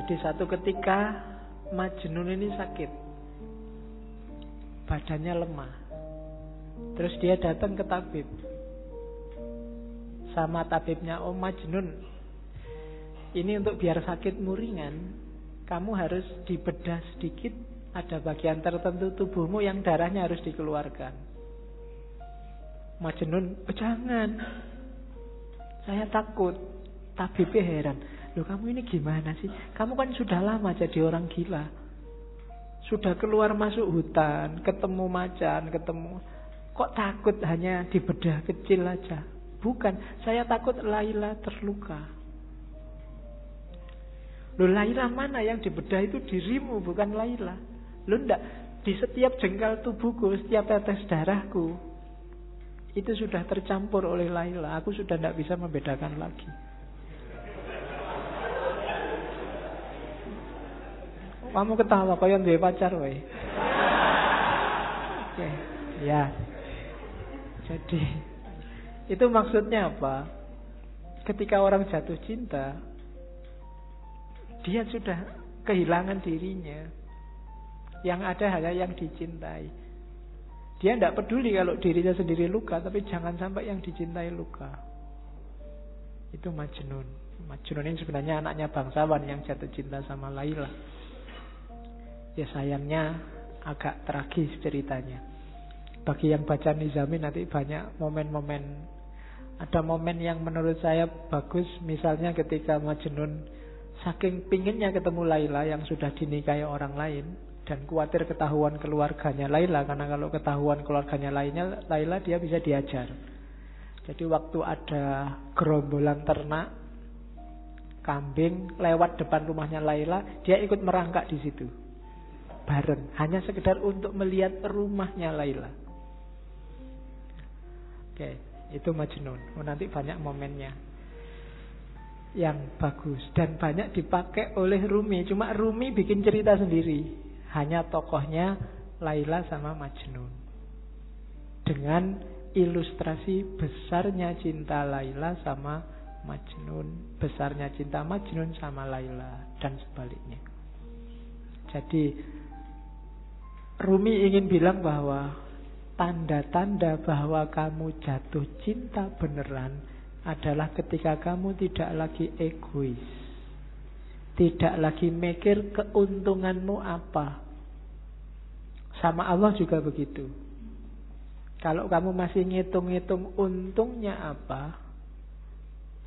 Jadi satu ketika Majnun ini sakit, badannya lemah. Terus dia datang ke tabib. Sama tabibnya, "Oh Majnun, ini untuk biar sakitmu ringan, kamu harus dibedah sedikit. Ada bagian tertentu tubuhmu yang darahnya harus dikeluarkan." Majnun, "Oh, jangan, saya takut." Tabibnya heran, "Loh kamu ini gimana sih? Kamu kan sudah lama jadi orang gila. Sudah keluar masuk hutan, ketemu macan, ketemu. Kok takut hanya dibedah kecil aja?" "Bukan, saya takut Laila terluka." "Loh Laila mana? Yang dibedah itu dirimu, bukan Laila." "Loh enggak, di setiap jengkal tubuhku, setiap tetes darahku, itu sudah tercampur oleh Laila. Aku sudah tidak bisa membedakan lagi." Kamu ketawa kaya duwe pacar wae. Oke, ya. Jadi itu maksudnya apa? Ketika orang jatuh cinta, dia sudah kehilangan dirinya. Yang ada hanya yang dicintai. Dia tidak peduli kalau dirinya sendiri luka, tapi jangan sampai yang dicintai luka. Itu Majnun. Majnun ini sebenarnya anaknya bangsawan yang jatuh cinta sama Laila. Ya sayangnya agak tragis ceritanya. Bagi yang baca Nizami nanti banyak momen-momen. Ada momen yang menurut saya bagus. Misalnya ketika Majnun saking pinginnya ketemu Laila yang sudah dinikahi orang lain, dan khawatir ketahuan keluarganya Laila, karena kalau ketahuan keluarganya Laila dia bisa diajar. Jadi waktu ada gerombolan ternak kambing lewat depan rumahnya Laila, dia ikut merangkak di situ bareng, hanya sekedar untuk melihat rumahnya Laila. Oke, itu Majnun. Nanti banyak momennya yang bagus dan banyak dipakai oleh Rumi. Cuma Rumi bikin cerita sendiri, hanya tokohnya Laila sama Majnun, dengan ilustrasi besarnya cinta Laila sama Majnun, besarnya cinta Majnun sama Laila, dan sebaliknya. Jadi Rumi ingin bilang bahwa tanda-tanda bahwa kamu jatuh cinta beneran adalah ketika kamu tidak lagi egois, tidak lagi mikir keuntunganmu apa. Sama Allah juga begitu. Kalau kamu masih ngitung-ngitung untungnya apa,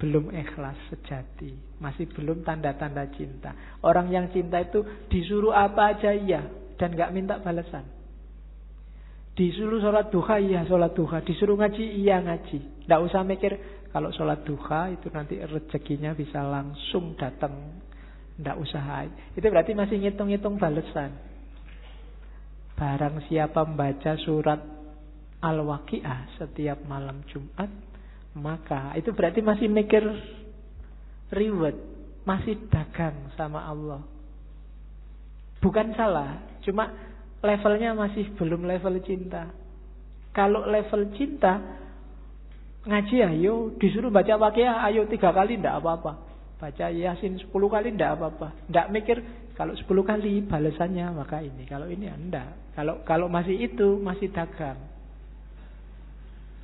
belum ikhlas sejati, masih belum tanda-tanda cinta. Orang yang cinta itu disuruh apa aja iya, dan gak minta balasan. Disuruh sholat duha, iya sholat duha. Disuruh ngaji, iya ngaji. Gak usah mikir kalau sholat duha itu nanti rezekinya bisa langsung datang. Gak usah. Itu berarti masih ngitung-ngitung balasan. Barang siapa membaca surat Al-Waqi'ah setiap malam Jumat, maka itu berarti masih mikir reward, masih dagang sama Allah. Bukan salah, cuma levelnya masih belum level cinta. Kalau level cinta, ngaji ayo, disuruh baca Waqiah ayo 3 kali ndak apa-apa. Baca Yasin 10 kali ndak apa-apa. Ndak mikir kalau 10 kali balasannya maka ini. Kalau ini ndak. Kalau masih itu masih dagang.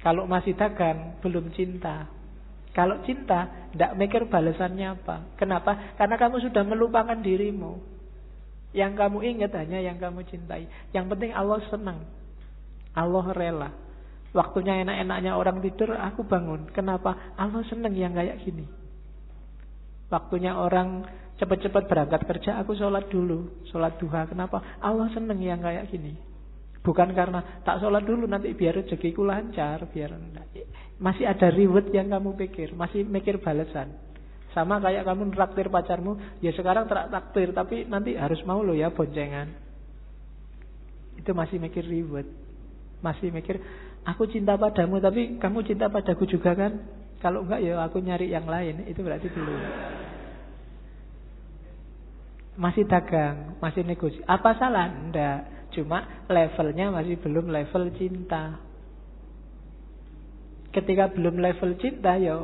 Kalau masih dagang belum cinta. Kalau cinta ndak mikir balasannya apa. Kenapa? Karena kamu sudah melupakan dirimu. Yang kamu ingat hanya yang kamu cintai. Yang penting Allah senang, Allah rela. Waktunya enak-enaknya orang tidur, aku bangun. Kenapa? Allah senang yang kayak gini. Waktunya orang cepat-cepat berangkat kerja, aku sholat dulu, sholat duha. Kenapa? Allah senang yang kayak gini. Bukan karena tak sholat dulu nanti biar rezekiku lancar, biar masih ada reward yang kamu pikir, masih mikir balasan. Sama kayak kamu traktir pacarmu, ya sekarang traktir, tapi nanti harus mau loh ya boncengan. Itu masih mikir reward. Masih mikir, aku cinta padamu, tapi kamu cinta padaku juga kan? Kalau enggak ya aku nyari yang lain. Itu berarti belum. Masih dagang, masih negosiasi. Apa salah? Enggak. Cuma levelnya masih belum level cinta. Ketika belum level cinta, ya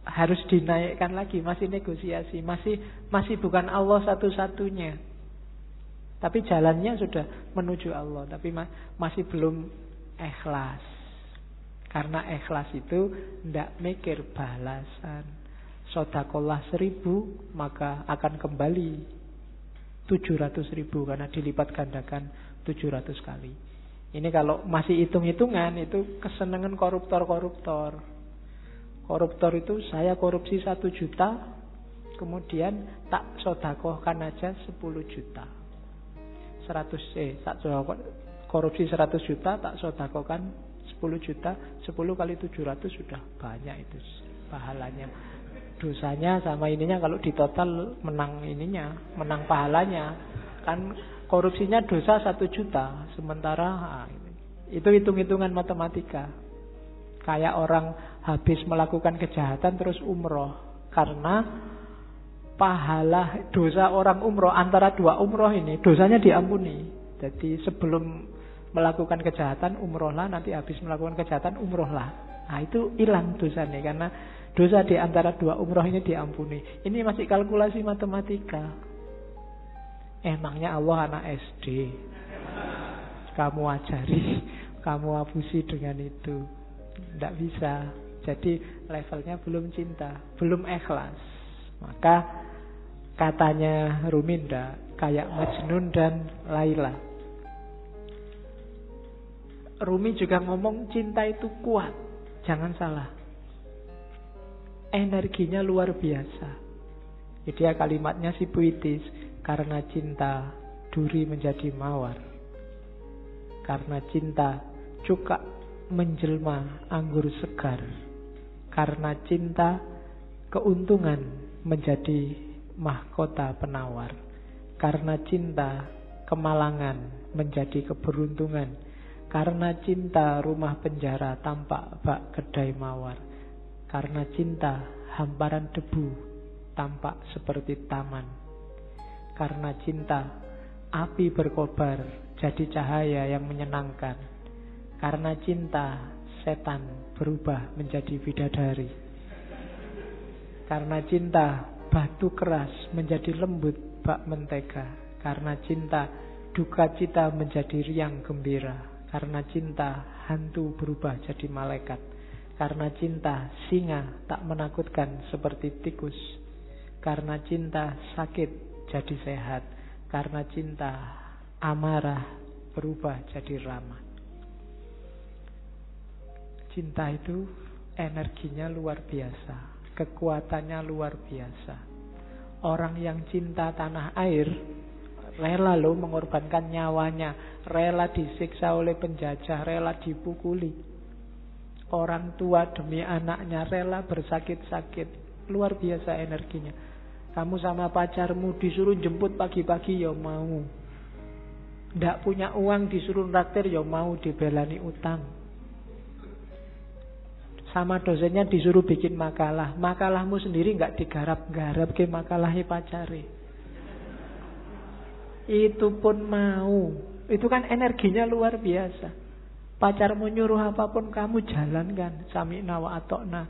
harus dinaikkan lagi, masih negosiasi, masih bukan Allah satu-satunya. Tapi jalannya sudah menuju Allah, tapi masih belum ikhlas. Karena ikhlas itu tidak mikir balasan. Sodakolah 1000, maka akan kembali 700.000 karena dilipat gandakan 700 kali. Ini kalau masih hitung-hitungan, itu kesenangan koruptor-koruptor. Koruptor itu saya korupsi 1 juta, kemudian tak sodakohkan aja 10 juta. Korupsi 100 juta, tak sodakohkan 10 juta. 10 kali 700 sudah banyak itu pahalanya. Dosanya sama ininya kalau ditotal menang ininya, menang pahalanya. Kan korupsinya dosa 1 juta, sementara itu hitung-hitungan matematika. Kayak orang habis melakukan kejahatan terus umroh, karena pahala dosa orang umroh antara 2 umroh ini dosanya diampuni. Jadi sebelum melakukan kejahatan umrohlah, nanti habis melakukan kejahatan umrohlah. Nah itu hilang dosanya karena dosa di antara 2 umroh ini diampuni. Ini masih kalkulasi matematika. Emangnya Allah anak SD? Kamu ajari, kamu abusi dengan itu. Tidak bisa. Jadi levelnya belum cinta, belum ikhlas. Maka katanya Ruminda kayak Majnun dan Laila. Rumi juga ngomong cinta itu kuat. Jangan salah. Energinya luar biasa. Jadi ya kalimatnya si puitis. Karena cinta duri menjadi mawar. Karena cinta cuka menjelma anggur segar. Karena cinta keuntungan menjadi mahkota penawar. Karena cinta kemalangan menjadi keberuntungan. Karena cinta rumah penjara tampak bak kedai mawar. Karena cinta hamparan debu tampak seperti taman. Karena cinta api berkobar jadi cahaya yang menyenangkan. Karena cinta setan berubah menjadi bidadari. Karena cinta batu keras menjadi lembut bak mentega. Karena cinta duka cita menjadi riang gembira. Karena cinta hantu berubah jadi malaikat. Karena cinta singa tak menakutkan seperti tikus. Karena cinta sakit jadi sehat. Karena cinta amarah berubah jadi ramah. Cinta itu energinya luar biasa, kekuatannya luar biasa. Orang yang cinta tanah air rela loh mengorbankan nyawanya, rela disiksa oleh penjajah, rela dipukuli. Orang tua demi anaknya rela bersakit-sakit. Luar biasa energinya. Kamu sama pacarmu disuruh jemput pagi-pagi ya mau. Nggak punya uang disuruh traktir ya mau, dibelani utang. Sama dosennya disuruh bikin makalah, makalahmu sendiri nggak digarap-garap ke makalahnya pacare. Itu pun mau. Itu kan energinya luar biasa. Pacarmu nyuruh apapun kamu jalankan. Sami'na wa atokna.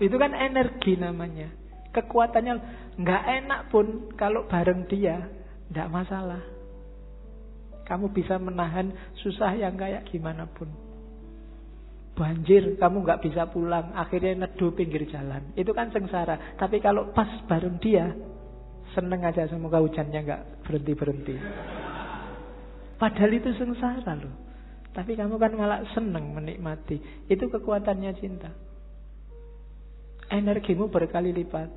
Itu kan energi namanya. Kekuatannya nggak enak pun kalau bareng dia, nggak masalah. Kamu bisa menahan susah yang kayak gimana pun. Banjir, kamu nggak bisa pulang, akhirnya neduh pinggir jalan. Itu kan sengsara. Tapi kalau pas bareng dia, seneng aja, semoga hujannya nggak berhenti-berhenti. Padahal itu sengsara loh. Tapi kamu kan malah seneng menikmati. Itu kekuatannya cinta. Energimu berkali lipat.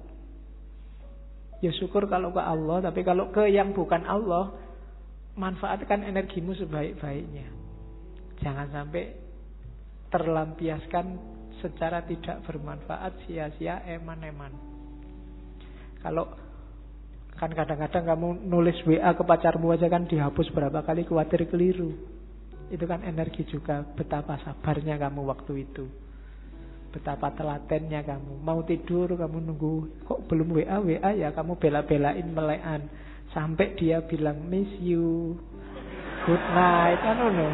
Ya syukur kalau ke Allah. Tapi kalau ke yang bukan Allah, manfaatkan energimu sebaik-baiknya. Jangan sampai terlampiaskan secara tidak bermanfaat, sia-sia, eman-eman. Kalau kan kadang-kadang kamu nulis WA ke pacarmu aja kan dihapus berapa kali, khawatir keliru. Itu kan energi juga. Betapa sabarnya kamu waktu itu, betapa telatennya kamu. Mau tidur kamu nunggu, kok belum WA ya, kamu bela-belain melekan sampai dia bilang miss you, good night, kan no.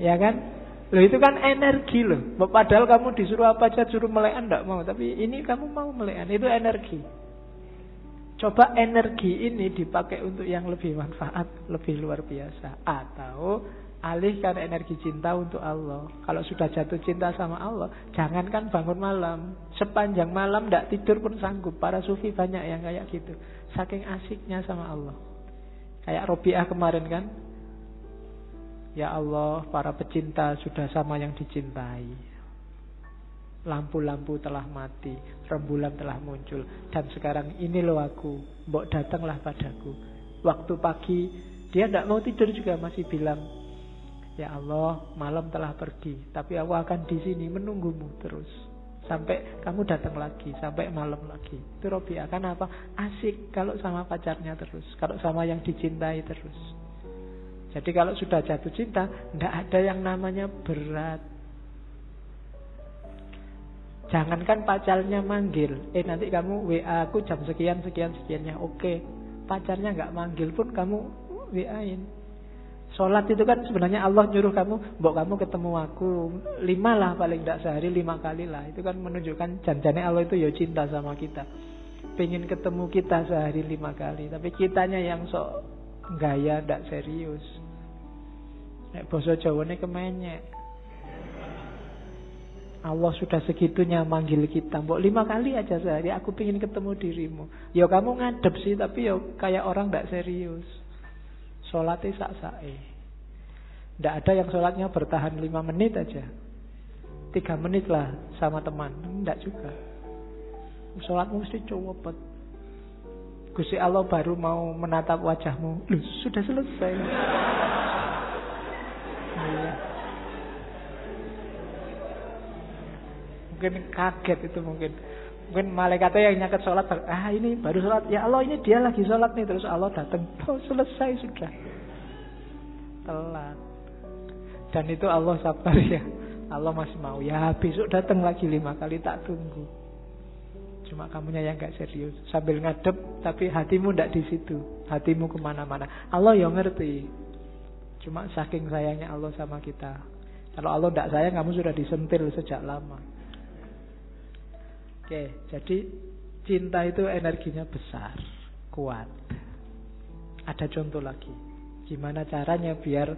Ya kan? Loh itu kan energi loh. Padahal kamu disuruh apa aja, suruh melekan enggak mau, tapi ini kamu mau melekan, itu energi. Coba energi ini dipakai untuk yang lebih manfaat, lebih luar biasa. Atau alihkan energi cinta untuk Allah. Kalau sudah jatuh cinta sama Allah, jangankan bangun malam, sepanjang malam enggak tidur pun sanggup. Para sufi banyak yang kayak gitu, saking asiknya sama Allah. Kayak Robiah kemarin kan, ya Allah, para pecinta sudah sama yang dicintai. Lampu-lampu telah mati, rembulan telah muncul, dan sekarang ini loh aku, mbok datanglah padaku. Waktu pagi dia tidak mau tidur juga masih bilang, ya Allah, malam telah pergi, tapi aku akan di sini menunggumu terus sampai kamu datang lagi, sampai malam lagi. Itu Robiah. Kenapa? Asik kalau sama pacarnya terus, kalau sama yang dicintai terus. Jadi kalau sudah jatuh cinta, tidak ada yang namanya berat. Jangankan pacarnya manggil, nanti kamu WA aku jam sekian sekiannya. Oke, pacarnya nggak manggil pun kamu WA-in. Sholat itu kan sebenarnya Allah nyuruh kamu, mbok kamu ketemu aku 5 lah, paling tidak sehari 5 kali lah. Itu kan menunjukkan janjane Allah itu ya cinta sama kita, pengen ketemu kita sehari 5 kali. Tapi kitanya yang sok gaya, tidak serius. Nek basa Jawane kemenyek. Allah sudah segitunya manggil kita, mbok 5 kali aja sehari, aku pengen ketemu dirimu. Ya kamu ngadep sih, tapi ya kayak orang tidak serius. Sholatnya sak-sake. Tidak ada yang sholatnya bertahan 5 menit aja, 3 menit lah sama teman. Tidak juga. Sholatmu mesti cepet. Gusti Allah baru mau menatap wajahmu, loh sudah selesai. Iya. Mungkin kaget itu, mungkin malaikatnya yang nyaket sholat, ini baru sholat, ya Allah ini dia lagi sholat nih, terus Allah datang, oh selesai sudah, telat. Dan itu Allah sabar ya, Allah masih mau, ya besok datang lagi 5 kali, tak tunggu. Cuma kamunya yang gak serius, sambil ngadep tapi hatimu ndak di situ, hatimu kemana-mana. Allah yang ngerti, cuma saking sayangnya Allah sama kita. Kalau Allah ndak sayang, kamu sudah disentil sejak lama. Oke, jadi cinta itu energinya besar, kuat. Ada contoh lagi, gimana caranya biar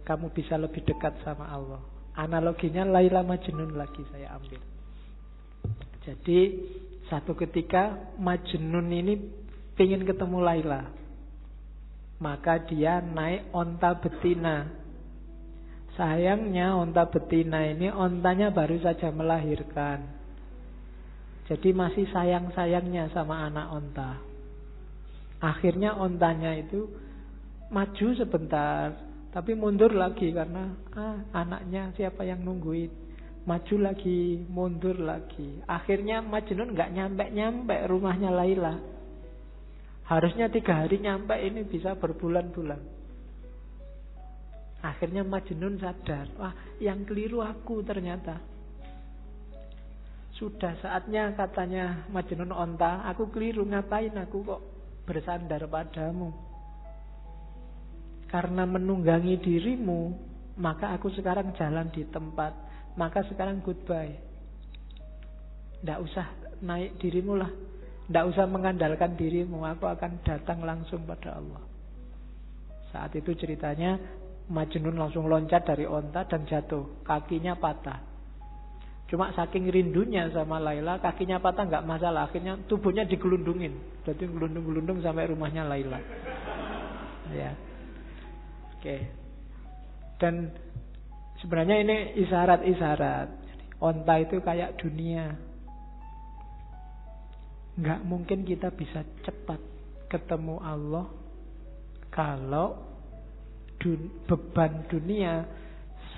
kamu bisa lebih dekat sama Allah. Analoginya Laila Majnun lagi saya ambil. Jadi satu ketika Majnun ini pengen ketemu Laila, maka dia naik onta betina. Sayangnya onta betina ini ontanya baru saja melahirkan, jadi masih sayang-sayangnya sama anak onta. Akhirnya ontanya itu maju sebentar, tapi mundur lagi karena anaknya siapa yang nungguin. Maju lagi, mundur lagi. Akhirnya Majnun nggak nyampe rumahnya Laila. Harusnya 3 hari nyampe, ini bisa berbulan-bulan. Akhirnya Majnun sadar, wah yang keliru aku ternyata. Sudah saatnya katanya Majnun onta, aku keliru, ngapain aku kok bersandar padamu. Karena menunggangi dirimu, maka aku sekarang jalan di tempat, maka sekarang goodbye. Tidak usah naik dirimu lah, tidak usah mengandalkan dirimu, aku akan datang langsung pada Allah. Saat itu ceritanya Majnun langsung loncat dari onta dan jatuh, kakinya patah. Cuma saking rindunya sama Laila, kakinya patah nggak masalah. Akhirnya tubuhnya digelundungin, jadi gelundung-gelundung sampai rumahnya Laila. Ya, oke. Dan sebenarnya ini isyarat-isyarat. Onta itu kayak dunia. Nggak mungkin kita bisa cepat ketemu Allah kalau beban dunia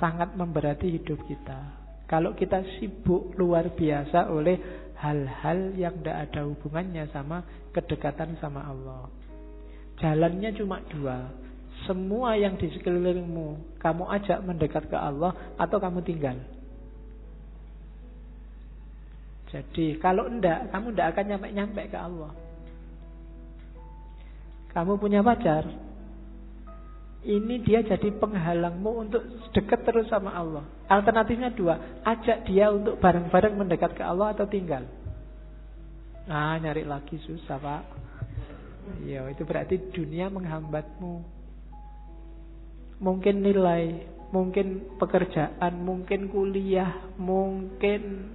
sangat memberati hidup kita. Kalau kita sibuk luar biasa oleh hal-hal yang tidak ada hubungannya sama kedekatan sama Allah. Jalannya cuma 2. Semua yang di sekelilingmu kamu ajak mendekat ke Allah, atau kamu tinggal. Jadi kalau enggak, kamu enggak akan nyampe-nyampe ke Allah. Kamu punya pacar, Ini dia jadi penghalangmu untuk dekat terus sama Allah. Alternatifnya dua, ajak dia untuk bareng-bareng mendekat ke Allah atau tinggal. Nah, nyari lagi susah, Pak. Ya, itu berarti dunia menghambatmu. Mungkin nilai, mungkin pekerjaan, mungkin kuliah, mungkin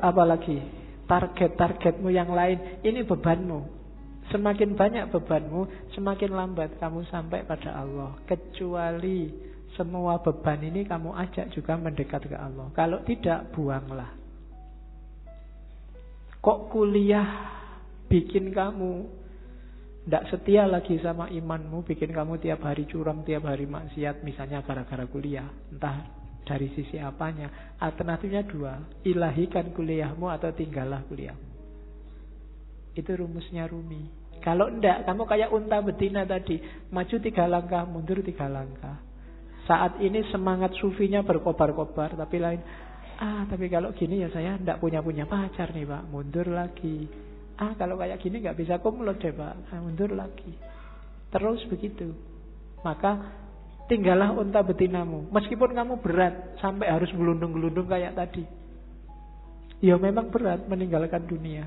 apalagi target-targetmu yang lain. Ini bebanmu. Semakin banyak bebanmu, semakin lambat kamu sampai pada Allah. Kecuali semua beban ini kamu ajak juga mendekat ke Allah. Kalau tidak, buanglah. Kok kuliah bikin kamu tidak setia lagi sama imanmu, bikin kamu tiap hari curang, tiap hari maksiat, misalnya gara-gara kuliah. Entah dari sisi apanya. Alternatifnya dua, ilahikan kuliahmu atau tinggallah kuliahmu. Itu rumusnya Rumi. Kalau enggak, kamu kayak unta betina tadi, maju 3 langkah, mundur 3 langkah. Saat ini semangat sufinya berkobar-kobar, tapi lain, tapi kalau gini ya saya enggak punya pacar nih Pak, mundur lagi. Kalau kayak gini enggak bisa kumlot deh Pak, mundur lagi. Terus begitu. Maka tinggallah unta betinamu. Meskipun kamu berat sampai harus gelundung-gelundung kayak tadi. Ya memang berat meninggalkan dunia.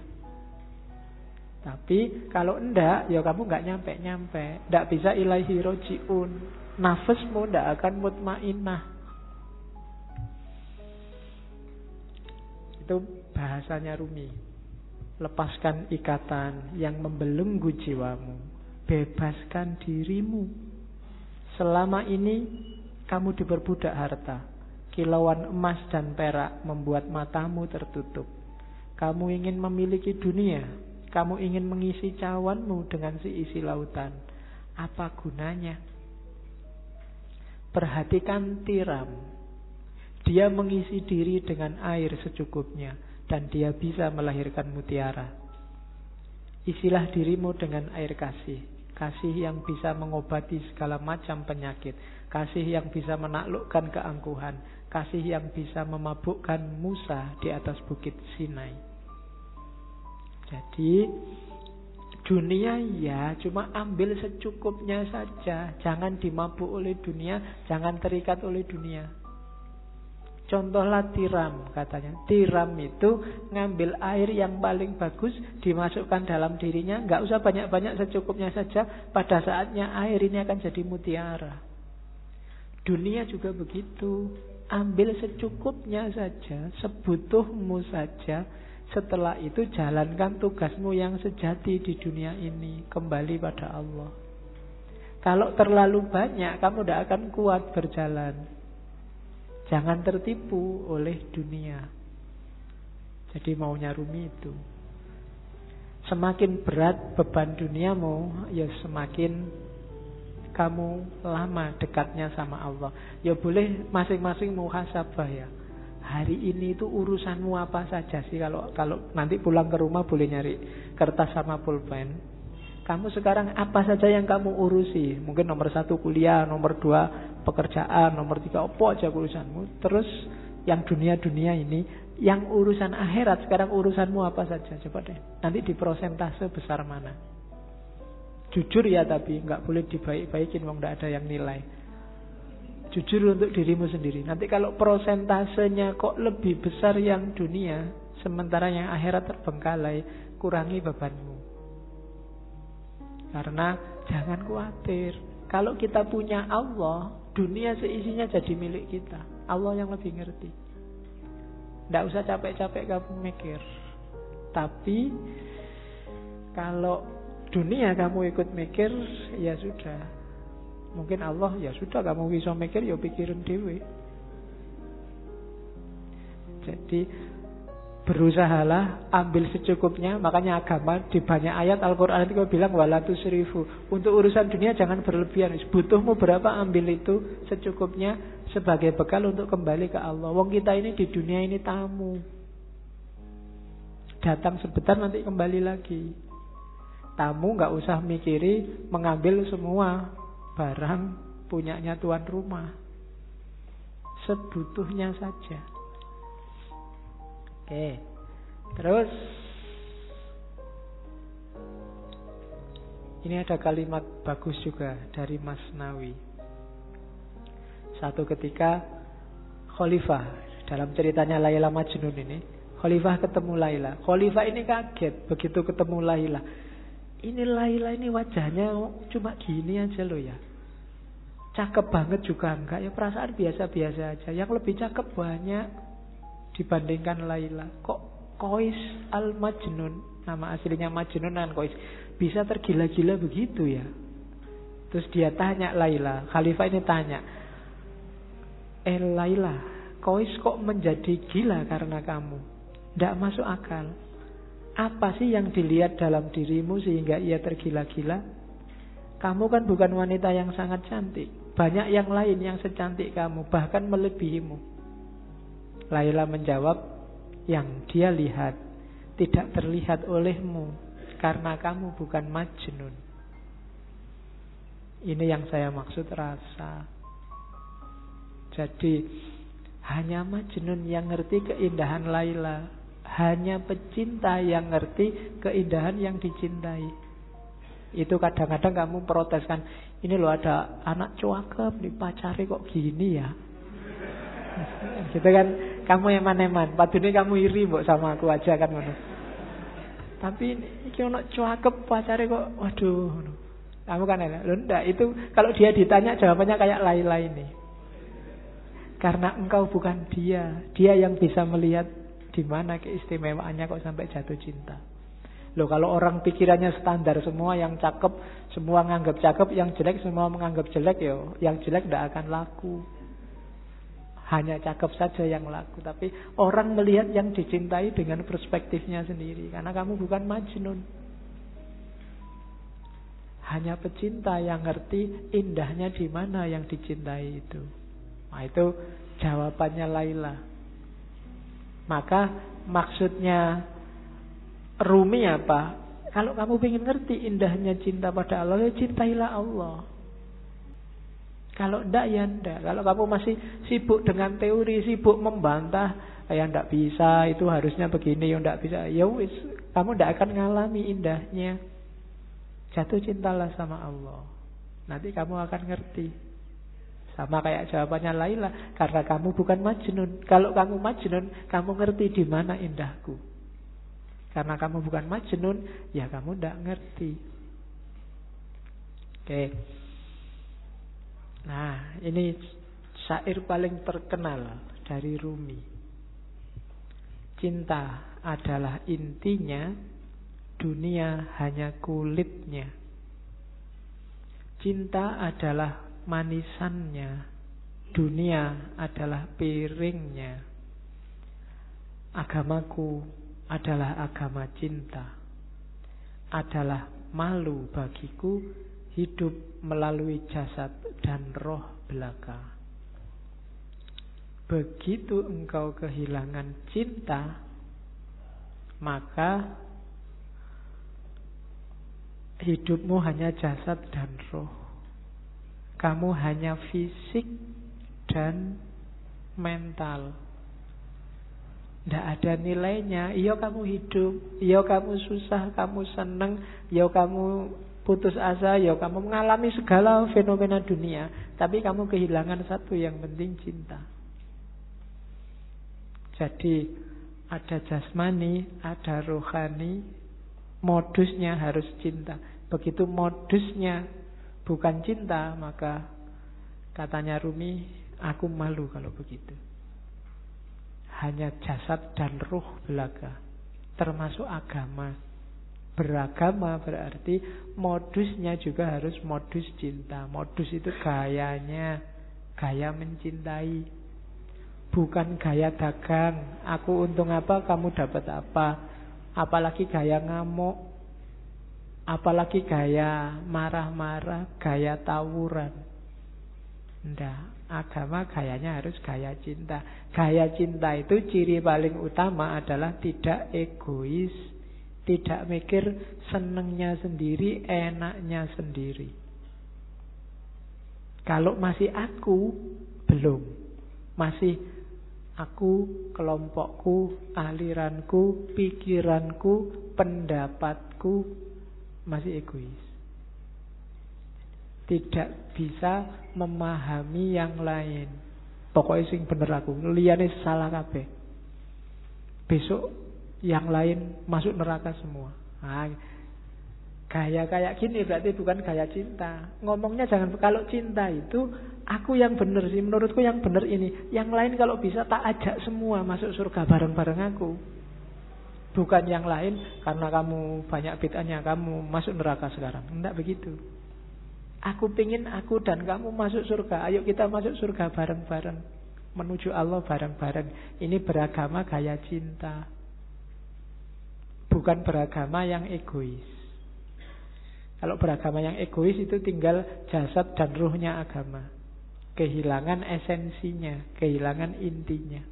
Tapi kalau enggak, ya kamu enggak nyampe-nyampe. Enggak bisa ilaihi roji'un. Nafasmu enggak akan mutmainah. Itu bahasanya Rumi. Lepaskan ikatan yang membelenggu jiwamu. Bebaskan dirimu. Selama ini kamu diperbudak harta. Kilauan emas dan perak membuat matamu tertutup. Kamu ingin memiliki dunia. Kamu ingin mengisi cawanmu dengan seisi lautan. Apa gunanya? Perhatikan tiram. Dia mengisi diri dengan air secukupnya. Dan dia bisa melahirkan mutiara. Isilah dirimu dengan air kasih. Kasih yang bisa mengobati segala macam penyakit. Kasih yang bisa menaklukkan keangkuhan. Kasih yang bisa memabukkan Musa di atas bukit Sinai. Jadi dunia ya cuma ambil secukupnya saja. Jangan dimabuk oleh dunia, jangan terikat oleh dunia. Contohlah tiram katanya. Tiram itu ngambil air yang paling bagus, dimasukkan dalam dirinya, nggak usah banyak-banyak, secukupnya saja. Pada saatnya air ini akan jadi mutiara. Dunia juga begitu. Ambil secukupnya saja, sebutuhmu saja. Setelah itu jalankan tugasmu yang sejati di dunia ini. Kembali pada Allah. Kalau terlalu banyak, kamu tidak akan kuat berjalan. Jangan tertipu oleh dunia. Jadi maunya Rumi itu. Semakin berat beban duniamu, ya semakin kamu lama dekatnya sama Allah. Ya boleh masing-masing muhasabah ya. Hari ini itu urusanmu apa saja sih? Kalau nanti pulang ke rumah boleh nyari kertas sama pulpen. Kamu sekarang apa saja yang kamu urusi? Mungkin nomor 1 kuliah, nomor 2 pekerjaan, nomor 3 apa aja urusanmu. Terus yang dunia-dunia ini, yang urusan akhirat sekarang urusanmu apa saja? Coba deh. Nanti di prosentase besar mana? Jujur ya, tapi nggak boleh dibaik-baikin, wong nggak ada yang nilai. Jujur untuk dirimu sendiri. Nanti kalau prosentasenya kok lebih besar yang dunia, sementara yang akhirat terbengkalai, kurangi bebanmu. Karena jangan khawatir. Kalau kita punya Allah, dunia seisinya jadi milik kita. Allah yang lebih ngerti. Tidak usah capek-capek kamu mikir. Tapi kalau dunia kamu ikut mikir, ya sudah. Mungkin Allah, ya sudah kamu bisa mikir, ya pikirin dewe. Jadi berusahalah ambil secukupnya. Makanya agama di banyak ayat Al-Quran itu bilang wala tusrifu. Untuk urusan dunia jangan berlebihan. Butuhmu berapa, ambil itu secukupnya sebagai bekal untuk kembali ke Allah. Wong kita ini di dunia ini tamu. Datang sebentar nanti kembali lagi. Tamu gak usah mikiri mengambil semua barang punyanya tuan rumah. Sebutuhnya saja. Oke. Terus Ini ada kalimat bagus juga dari Masnawi. Satu ketika Khalifah, dalam ceritanya Laila Majnun ini, Khalifah ketemu Laila. Khalifah ini kaget begitu ketemu Laila. Ini Laila ini wajahnya cuma gini aja loh ya. Cakep banget juga enggak ya, perasaan biasa-biasa aja. Yang lebih cakep banyak dibandingkan Laila. Kok Qais al-Majnun, nama aslinya Majnun dan Qais, bisa tergila-gila begitu ya? Terus dia tanya Laila, Khalifah ini tanya, Laila, Qais kok menjadi gila karena kamu? Tidak masuk akal. Apa sih yang dilihat dalam dirimu sehingga ia tergila-gila? Kamu kan bukan wanita yang sangat cantik. Banyak yang lain yang secantik kamu, bahkan melebihimu. Laila menjawab, yang dia lihat tidak terlihat olehmu karena kamu bukan Majnun. Ini yang saya maksud rasa. Jadi hanya Majnun yang ngerti keindahan Laila. Hanya pecinta yang ngerti keindahan yang dicintai. Itu kadang-kadang kamu proteskan, ini loh ada anak cakep nih, pacari kok gini ya. Gitu kan, kamu eman-eman, padahal kamu iri mbok sama aku aja kan ngono. Tapi iki ono cakep pacari kok, waduh. Kamu kan enak. Loh enggak, itu kalau dia ditanya jawabannya kayak Laila ini. Karena engkau bukan dia. Dia yang bisa melihat di mana keistimewaannya kok sampai jatuh cinta. Loh kalau orang pikirannya standar, semua yang cakep, semua menganggap cakep, yang jelek semua menganggap jelek, yo, yang jelek tidak akan laku. Hanya cakep saja yang laku. Tapi orang melihat yang dicintai dengan perspektifnya sendiri. Karena kamu bukan Majnun. Hanya pecinta yang ngerti indahnya di mana yang dicintai itu. Nah itu jawabannya Laila. Maka maksudnya Rumi apa? Kalau kamu ingin ngerti indahnya cinta pada Allah, ya cintailah Allah. Kalau enggak ya enggak. Kalau kamu masih sibuk dengan teori, sibuk membantah, ya enggak bisa, itu harusnya begini, ya enggak bisa. Ya wis, kamu enggak akan ngalami indahnya. Jatuh cintalah sama Allah. Nanti kamu akan ngerti. Sama kayak jawabannya Laila, karena kamu bukan Majnun. Kalau kamu Majnun, kamu ngerti di mana indahku. Karena kamu bukan Majnun, ya kamu tidak ngerti. Oke. Nah, ini syair paling terkenal dari Rumi. Cinta adalah intinya, dunia hanya kulitnya. Cinta adalah manisannya, dunia adalah piringnya. Agamaku adalah agama cinta. Adalah malu bagiku hidup melalui jasad dan roh belaka. Begitu engkau kehilangan cinta, maka hidupmu hanya jasad dan roh. Kamu hanya fisik dan mental. Tidak ada nilainya. Iya kamu hidup, iya kamu susah, kamu senang, iya kamu putus asa, iya kamu mengalami segala fenomena dunia. Tapi kamu kehilangan satu, yang penting cinta. Jadi ada jasmani, ada rohani. Modusnya harus cinta. Begitu modusnya bukan cinta, maka katanya Rumi, aku malu kalau begitu. Hanya jasad dan ruh belaka. Termasuk agama. Beragama berarti modusnya juga harus modus cinta. Modus itu gayanya, gaya mencintai. Bukan gaya dagang. Aku untung apa, kamu dapat apa. Apalagi gaya ngamuk, apalagi gaya marah-marah, gaya tawuran. Nggak. Agama gayanya harus gaya cinta. Gaya cinta itu ciri paling utama adalah tidak egois, tidak mikir senengnya sendiri, enaknya sendiri. Kalau masih aku, belum. Masih aku, kelompokku, aliranku, pikiranku, pendapatku, masih egois. tidak bisa memahami yang lain. Pokoknya sing bener aku, liyane salah kabeh. Besok yang lain masuk neraka semua. Nah, gaya kayak gini berarti bukan gaya cinta. Ngomongnya jangan, kalau cinta itu aku yang bener sih, menurutku yang bener ini. Yang lain kalau bisa tak ajak semua masuk surga bareng-bareng aku. Bukan yang lain karena kamu banyak bid'ahnya kamu masuk neraka sekarang. Enggak begitu. Aku pingin aku dan kamu masuk surga. Ayo kita masuk surga bareng-bareng, menuju Allah bareng-bareng. Ini beragama gaya cinta, bukan beragama yang egois. Kalau beragama yang egois itu tinggal jasad dan ruhnya agama, kehilangan esensinya, kehilangan intinya.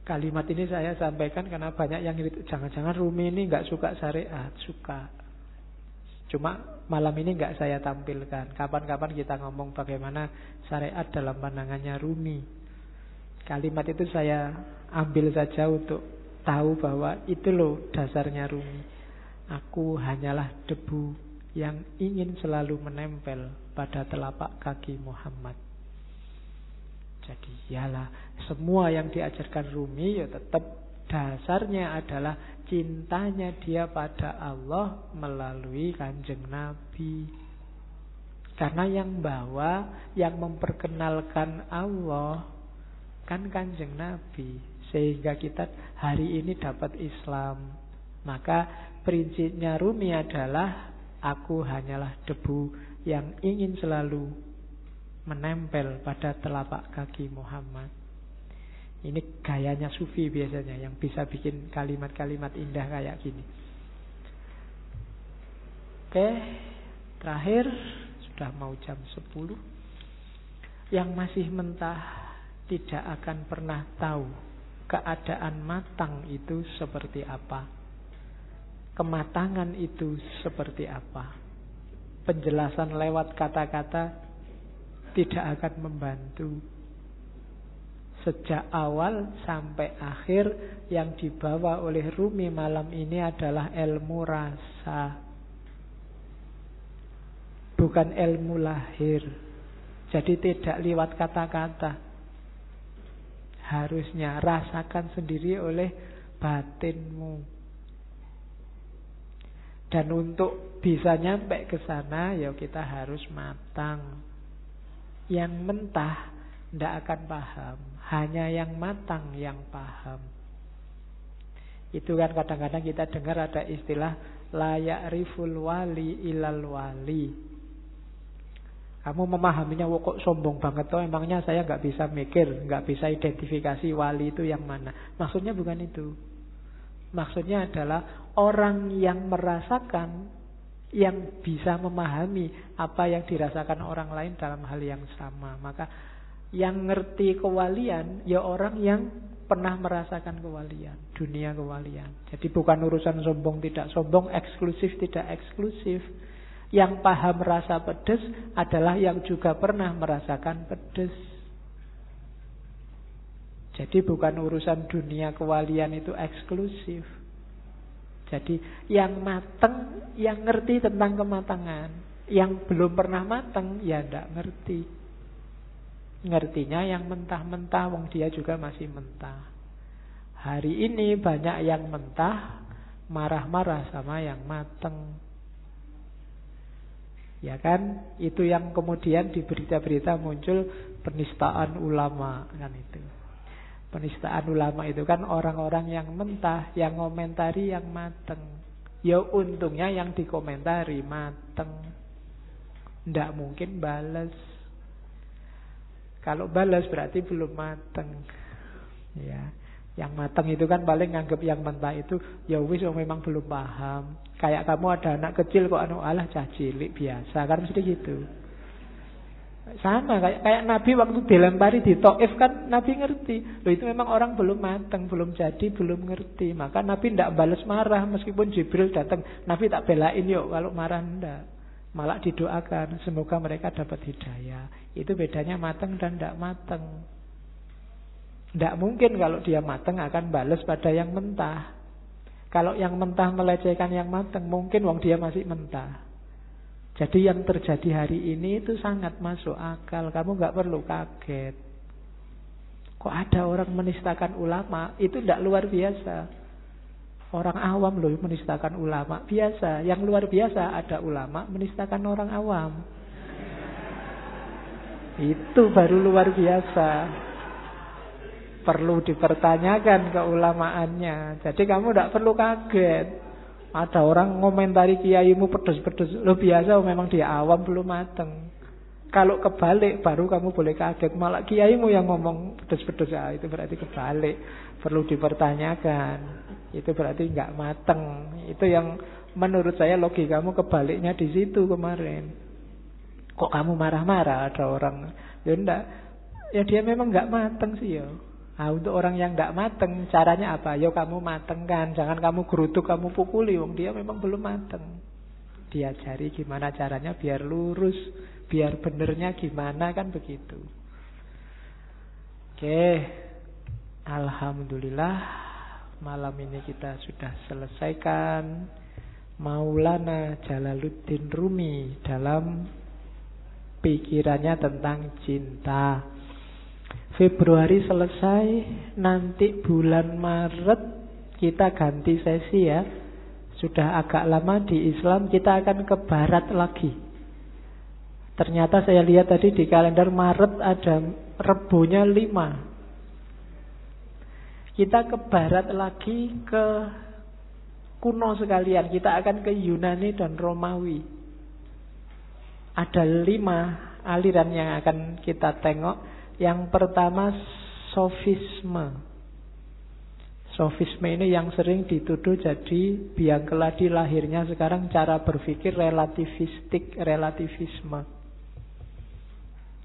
Kalimat ini saya sampaikan karena banyak yang jangan-jangan Rumi ini nggak suka syariat. Suka, cuma malam ini nggak saya tampilkan. Kapan-kapan kita ngomong bagaimana syariat dalam pandangannya Rumi. Kalimat itu saya ambil saja untuk tahu bahwa itu loh dasarnya Rumi. Aku hanyalah debu yang ingin selalu menempel pada telapak kaki Muhammad. Jadi yalah, semua yang diajarkan Rumi ya tetap dasarnya adalah cintanya dia pada Allah melalui Kanjeng Nabi. Karena yang bawa, yang memperkenalkan Allah kan Kanjeng Nabi. Sehingga kita hari ini dapat Islam. Maka prinsipnya Rumi adalah aku hanyalah debu yang ingin selalu menempel pada telapak kaki Muhammad. Ini gayanya sufi biasanya, yang bisa bikin kalimat-kalimat indah kayak gini. Oke, terakhir sudah mau jam 10. Yang masih mentah tidak akan pernah tahu keadaan matang itu seperti apa, kematangan itu seperti apa. Penjelasan lewat kata-kata tidak akan membantu. Sejak awal sampai akhir yang dibawa oleh Rumi malam ini adalah ilmu rasa, bukan ilmu lahir. Jadi tidak lewat kata-kata. Harusnya rasakan sendiri oleh batinmu. Dan untuk bisa nyampe ke sana ya kita harus matang. Yang mentah tidak akan paham, hanya yang matang yang paham. Itu kan kadang-kadang kita dengar ada istilah la ya'riful wali ilal wali. Kamu memahaminya kok sombong banget toh, emangnya saya nggak bisa mikir, nggak bisa identifikasi wali itu yang mana. Maksudnya bukan itu. Maksudnya adalah orang yang merasakan, yang bisa memahami apa yang dirasakan orang lain dalam hal yang sama. Maka yang ngerti kewalian ya orang yang pernah merasakan kewalian, dunia kewalian. Jadi bukan urusan sombong tidak sombong, eksklusif tidak eksklusif. Yang paham rasa pedes adalah yang juga pernah merasakan pedes. Jadi bukan urusan dunia kewalian itu eksklusif. Jadi yang mateng, yang ngerti tentang kematangan. Yang belum pernah mateng, ya tidak ngerti. Ngertinya yang mentah-mentah, wong dia juga masih mentah. Hari ini banyak yang mentah, marah-marah sama yang mateng. Ya kan, itu yang kemudian di berita-berita muncul penistaan ulama, kan itu. Penistaan ulama itu kan orang-orang yang mentah, yang ngomentari yang mateng. Ya untungnya yang dikomentari mateng. Nggak mungkin balas. Kalau balas berarti belum mateng. Ya, yang mateng itu kan paling nganggap yang mentah itu ya wis memang belum paham. Kayak kamu ada anak kecil kok alah cah cilik biasa, kan mesti gitu. Sama kayak Nabi waktu dilempari di Taif kan Nabi ngerti. Loh itu memang orang belum matang, belum jadi, belum ngerti. Maka Nabi tidak balas marah meskipun Jibril datang. Nabi tak belain yuk kalau marah enggak. Malah didoakan semoga mereka dapat hidayah. Itu bedanya matang dan tidak matang. Tidak mungkin kalau dia matang akan balas pada yang mentah. Kalau yang mentah melecehkan yang matang, mungkin wong dia masih mentah. Jadi yang terjadi hari ini itu sangat masuk akal. Kamu nggak perlu kaget. Kok ada orang menistakan ulama? Itu tidak luar biasa. Orang awam loh menistakan ulama. Biasa. Yang luar biasa ada ulama menistakan orang awam. Itu baru luar biasa. Perlu dipertanyakan keulamaannya. Jadi kamu tidak perlu kaget. Ada orang ngomentari kiaimu pedes-pedes. Lo biasa memang dia awam belum mateng. Kalau kebalik baru kamu boleh kaget. Malah kiaimu yang ngomong pedes-pedes. Itu berarti kebalik. Perlu dipertanyakan. Itu berarti nggak mateng. Itu yang menurut saya logikamu kebaliknya di situ kemarin. Kok kamu marah-marah ada orang? Ya enggak. Ya dia memang nggak mateng sih ya. Nah, untuk orang yang tidak mateng, caranya apa? Ya kamu matengkan, jangan kamu gerutuk, kamu pukuli. Wong dia memang belum mateng. Diajari gimana caranya biar lurus, biar benernya gimana, kan begitu. Oke, alhamdulillah malam ini kita sudah selesaikan Maulana Jalaluddin Rumi dalam pikirannya tentang cinta. Februari selesai, nanti bulan Maret kita ganti sesi ya. Sudah agak lama di Islam, kita akan ke barat lagi. Ternyata saya lihat tadi di kalender Maret ada Rebonya 5. Kita ke barat lagi, ke kuno sekalian. Kita akan ke Yunani dan Romawi. Ada 5 aliran yang akan kita tengok. Yang pertama sofisme. Sofisme ini yang sering dituduh jadi biang keladi lahirnya sekarang cara berpikir relativisme.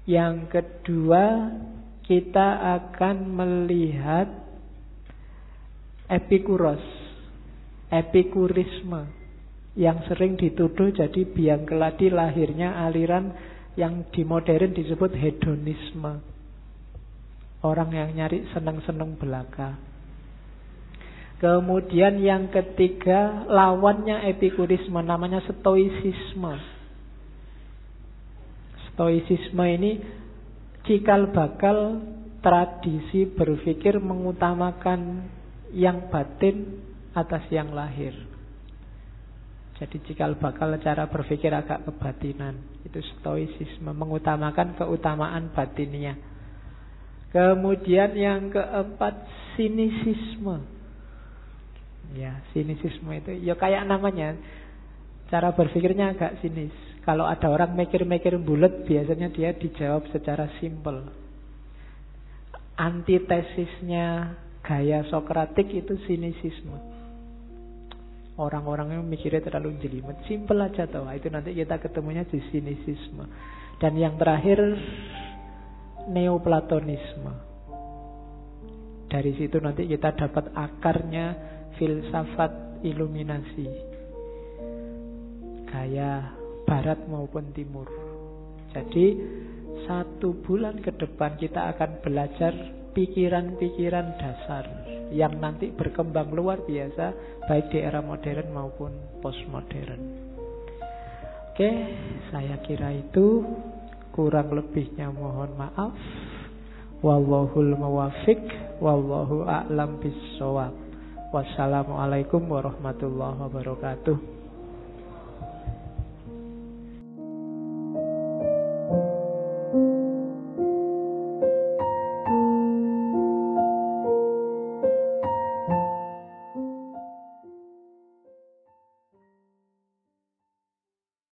Yang kedua kita akan melihat epikurisme yang sering dituduh jadi biang keladi lahirnya aliran yang di modern disebut hedonisme. Orang yang nyari seneng-seneng belaka. Kemudian yang ketiga lawannya epikurisme, namanya stoicisme. Stoicisme ini cikal bakal tradisi berpikir mengutamakan yang batin atas yang lahir. Jadi cikal bakal cara berpikir agak kebatinan. Itu stoicisme, mengutamakan keutamaan batinnya. Kemudian yang keempat sinisisme. Ya, sinisisme itu ya kayak namanya, cara berpikirnya agak sinis. Kalau ada orang mikir-mikir bulat, biasanya dia dijawab secara simpel. Antitesisnya gaya Sokratik itu sinisisme. Orang-orang yang mikirnya terlalu jelimet, simpel aja toh. Itu nanti kita ketemunya di sinisisme. Dan yang terakhir neoplatonisme. Dari situ nanti kita dapat akarnya filsafat iluminasi, gaya barat maupun timur. Jadi 1 bulan ke depan kita akan belajar pikiran-pikiran dasar yang nanti berkembang luar biasa baik di era modern maupun postmodern. Oke, saya kira itu. Kurang lebihnya mohon maaf. Wallahul muwaffiq, wallahu a'lam bissawab. Wassalamualaikum warahmatullahi wabarakatuh.